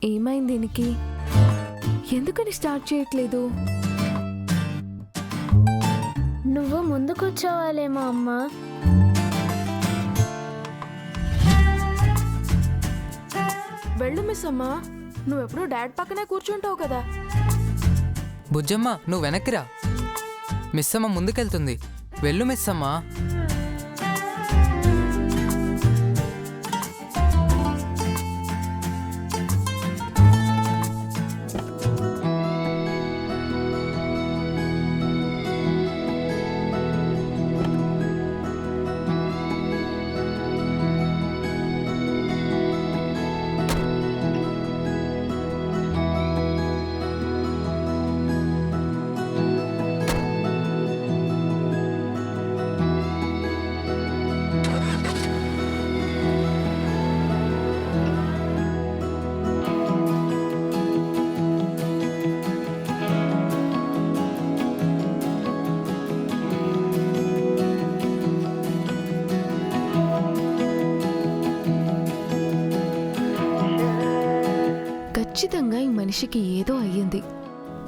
ఏమైంది దీనికి? ఎందుకని స్టార్ట్ చేయట్లేదు? నువ్వు ముందుకొచ్చావాలేమో అమ్మా. వెళ్ళు మిస్ అమ్మా, నువ్వెప్పుడు డాడ్ పక్కనే కూర్చుంటావు కదా. బుజ్జమ్మ నువ్వు వెనక్కిరా, మిస్ అమ్మ ముందుకెళ్తుంది. వెళ్ళు మిస్ అమ్మ. ఖచ్చితంగా ఈ మనిషికి ఏదో అయ్యింది.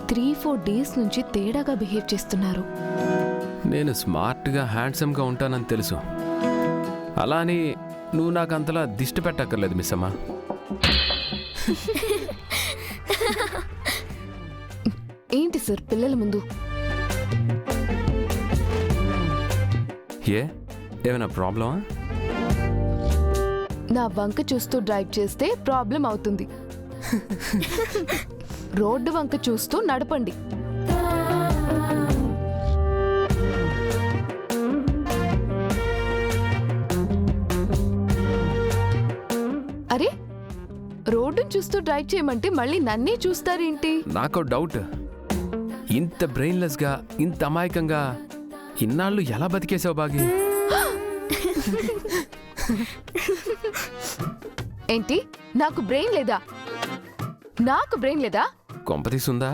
3-4 డేస్ నుంచి తేడాగా బిహేవ్ చేస్తున్నారు. నేను స్మార్ట్గా హ్యాండ్సమ్గా ఉంటానని తెలుసు, అలా అని నువ్వు నాకు అంతలా దిష్టి పెట్టక్కర్లేదు మిస్ అమ్మా. ఏంటి సార్ పిల్లల ముందు? ఏమైనా ప్రాబ్లమా? నా వంక చూస్తూ డ్రైవ్ చేస్తే ప్రాబ్లం అవుతుంది. రోడ్డు వంక చూస్తూ నడపండి. అరే, రోడ్డును చూస్తూ డ్రైవ్ చేయమంటే మళ్ళీ నన్నే చూస్తారేంటి? నాకు డౌట్, ఇంత బ్రెయిన్లెస్గా ఇంత అమాయకంగా ఇన్నాళ్ళు ఎలా బతికేసావు బాగి? ఏంటి నాకు బ్రెయిన్ లేదా? నాకు బ్రెయిన్ లేదా? కొంపతీసుందా?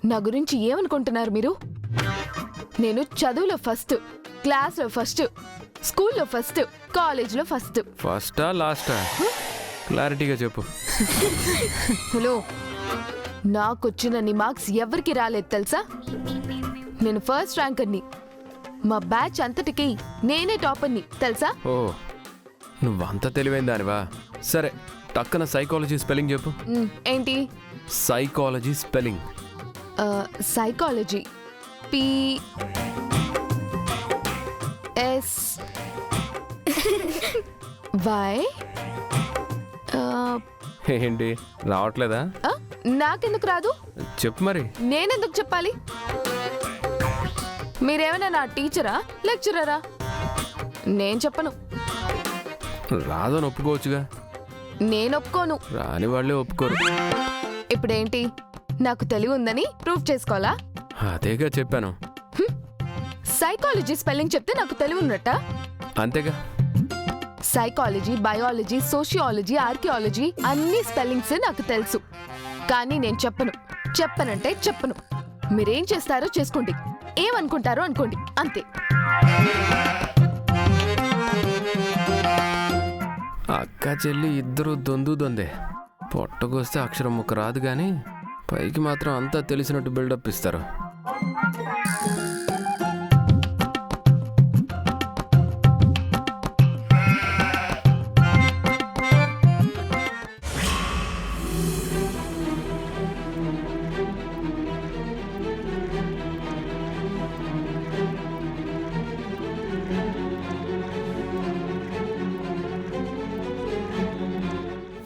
నా గురించి ఏమనుకుంటున్నారు మీరు? నేను చదువులో ఫస్ట్, క్లాస్లో ఫస్ట్, స్కూల్లో ఫస్ట్, కాలేజ్లో ఫస్ట్. ఫస్టా లాస్టా క్లారిటీగా చెప్పు. హలో, నాకొచ్చినన్ని మార్క్స్ ఎవరికి రాలేదు తెలుసా? నేను ఫస్ట్ ర్యాంకర్ని, మా బ్యాచ్ అంతటికి నేనే టాపర్ని తెలుసా? ఓ, నువ్వంత తెలివైన దానివా? సరే, టక్కన సైకాలజీ స్పెల్లింగ్ చెప్పు. ఏంటి? Psychology spelling. Psychology PSY. ఏంటి రావట్లేదా? నాకెందుకు రాదు? చెప్పు మరి. నేనెందుకు చెప్పాలి? మీరేమైనా నా టీచరా, లెక్చరరా? నేను చెప్పను. రాదని ఒప్పుకోవచ్చుగా. నేను ఒప్పుకోను. రాని వాళ్ళే ఒప్పుకోరు. ఇప్పుడేంటి, నాకు తెలివి ఉందని ప్రూవ్ చేసుకోవాలా? అదేగా చెప్పాను. సైకాలజీ స్పెల్లింగ్ చెప్తే నాకు తెలివి ఉన్నట్ట? అంతేగా. సైకాలజీ, బయాలజీ, సోషియాలజీ, ఆర్కియాలజీ అన్ని స్పెల్లింగ్స్ నాకు తెలుసు, కానీ నేను చెప్పను. చెప్పనంటే చెప్పను. మీరేం చేస్తారో చేసుకోండి, ఏమనుకుంటారో అనుకోండి, అంతే. అక్క చెల్లి ఇద్దరు దొందే. పొట్టకొస్తే అక్షరం ముక్క రాదు కానీ పైకి మాత్రం అంతా తెలిసినట్టు బిల్డప్ ఇస్తారు.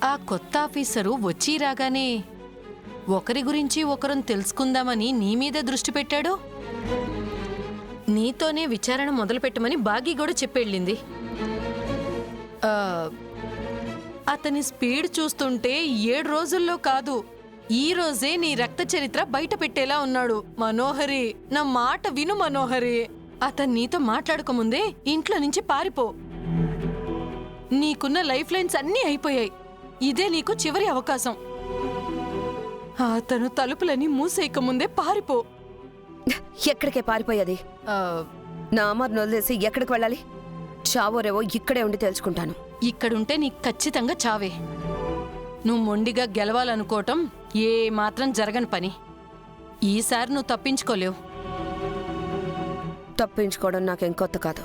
ఆ కొత్త ఆఫీసరు వచ్చి రాగానే ఒకరి గురించి ఒకరం తెలుసుకుందామని నీ మీద దృష్టి పెట్టాడు. నీతోనే విచారణ మొదలుపెట్టమని బాగీ కూడా చెప్పెళ్ళింది. అతని స్పీడ్ చూస్తుంటే 7 రోజుల్లో కాదు, ఈ రోజే నీ రక్త చరిత్ర బయట పెట్టేలా ఉన్నాడు. మనోహరి, నా మాట విను మనోహరి. అతను నీతో మాట్లాడకముందే ఇంట్లో నుంచి పారిపో. నీకున్న లైఫ్ లైన్స్ అన్నీ అయిపోయాయి. ఇదే నీకు చివరి అవకాశం. అతను తలుపులని మూసేయక ముందే పారిపో. ఎక్కడికే పారిపోయేది? నా అమ్మని వదిలేసి ఎక్కడికి వెళ్ళాలి? చావోరేవో ఇక్కడే ఉండి తెలుసుకుంటాను. ఇక్కడుంటే నీకు ఖచ్చితంగా చావే. నువ్వు మొండిగా గెలవాలనుకోవటం ఏ మాత్రం జరగని పని. ఈసారి నువ్వు తప్పించుకోలేవు. తప్పించుకోవడం నాకేం కొత్త కాదు.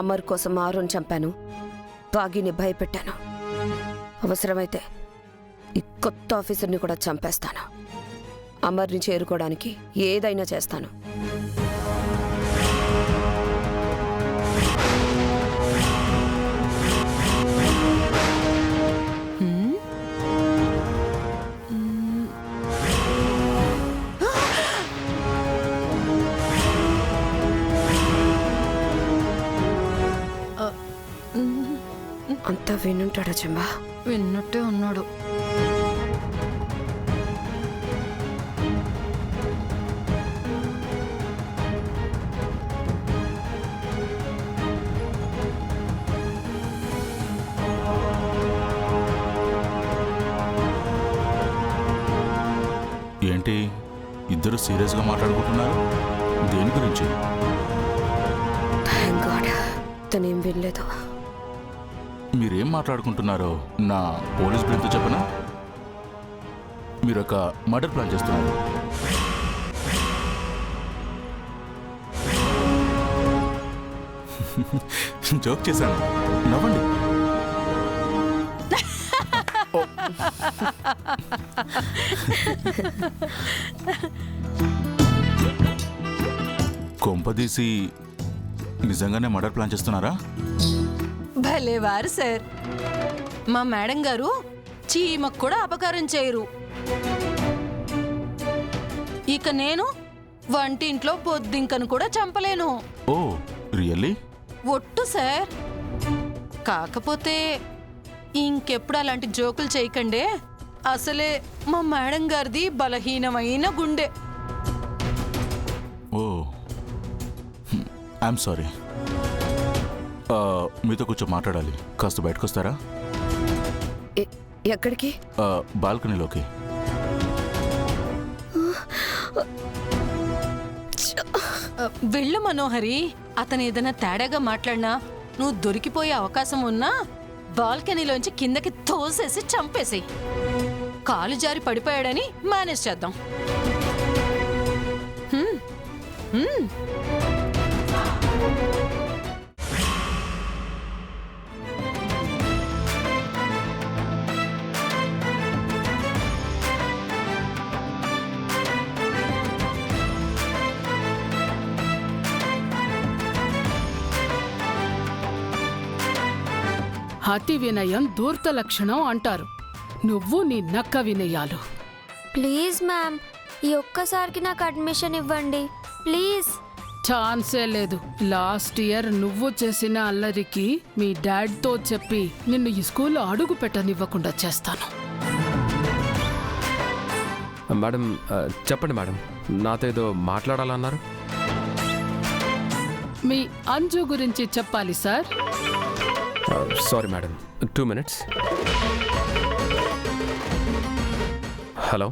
అమర్ కోసం ఆరుని చంపాను, బాగీని భయపెట్టాను. అవసరమైతే ఈ కొత్త ఆఫీసర్ని కూడా చంపేస్తాను. అమర్ని చేరుకోవడానికి ఏదైనా చేస్తాను. అంతా వినుంటాడా చెంబా? విన్నట్టే ఉన్నాడు. ఏంటి ఇద్దరు సీరియస్గా మాట్లాడుకుంటున్నారు? దేని గురించి? థాంక్ గాడ్, తనేం వినలేదు. మీరేం మాట్లాడుకుంటున్నారో నా పోలీస్ బ్రెయిన్తో చెప్పనా? మీరు ఒక మర్డర్ ప్లాన్ చేస్తున్నారు. జోక్ చేశాను, నవ్వండి. కొంపదీసి నిజంగానే మర్డర్ ప్లాన్ చేస్తున్నారా? భలేవారు సార్. మా మేడం గారు చీమకు కూడా అపకారం చేయరు. ఇక నేను వంటింట్లో బొద్దింకను కూడా చంపలేను. ఓ రియల్లీ? ఒట్టు సార్. కాకపోతే ఇంకెప్పుడు అలాంటి జోకులు చేయకండే. అసలే మా మేడం గారిది బలహీనమైన గుండె. ఓ ఐఎమ్ సారీ. మీతో కొంచెం మాట్లాడాలి. కాస్త బయటకు వస్తారా? ఎక్కడికి? బాల్కనీలోకి. వెళ్ళు మనోహరి. అతను ఏదైనా తేడాగా మాట్లాడినా, నువ్వు దొరికిపోయే అవకాశం ఉన్నా బాల్కనీలోంచి కిందకి తోసేసి చంపేసి కాలు జారి పడిపోయాడని మేనేజ్ చేద్దాం. అతి వినయం దూర్త లక్షణం అంటారు. నువ్వు నీ నక్క వినయాలు. ప్లీజ్ మ్యామ్, ఈ ఒక్కసారికి నాకు అడ్మిషన్ ఇవ్వండి ప్లీజ్. ఛాన్సే లేదు. లాస్ట్ ఇయర్ నువ్వు చేసిన అల్లరికి మీ డాడ్తో చెప్పి నిన్ను ఈ స్కూల్లో అడుగు పెట్టనివ్వకుండా చేస్తాను. మేడం చెప్పండి మేడం, నాతో ఏదో మాట్లాడాలన్నారు. మీ అంజు గురించి చెప్పాలి sir. Sorry madam, 2 minutes. Hello.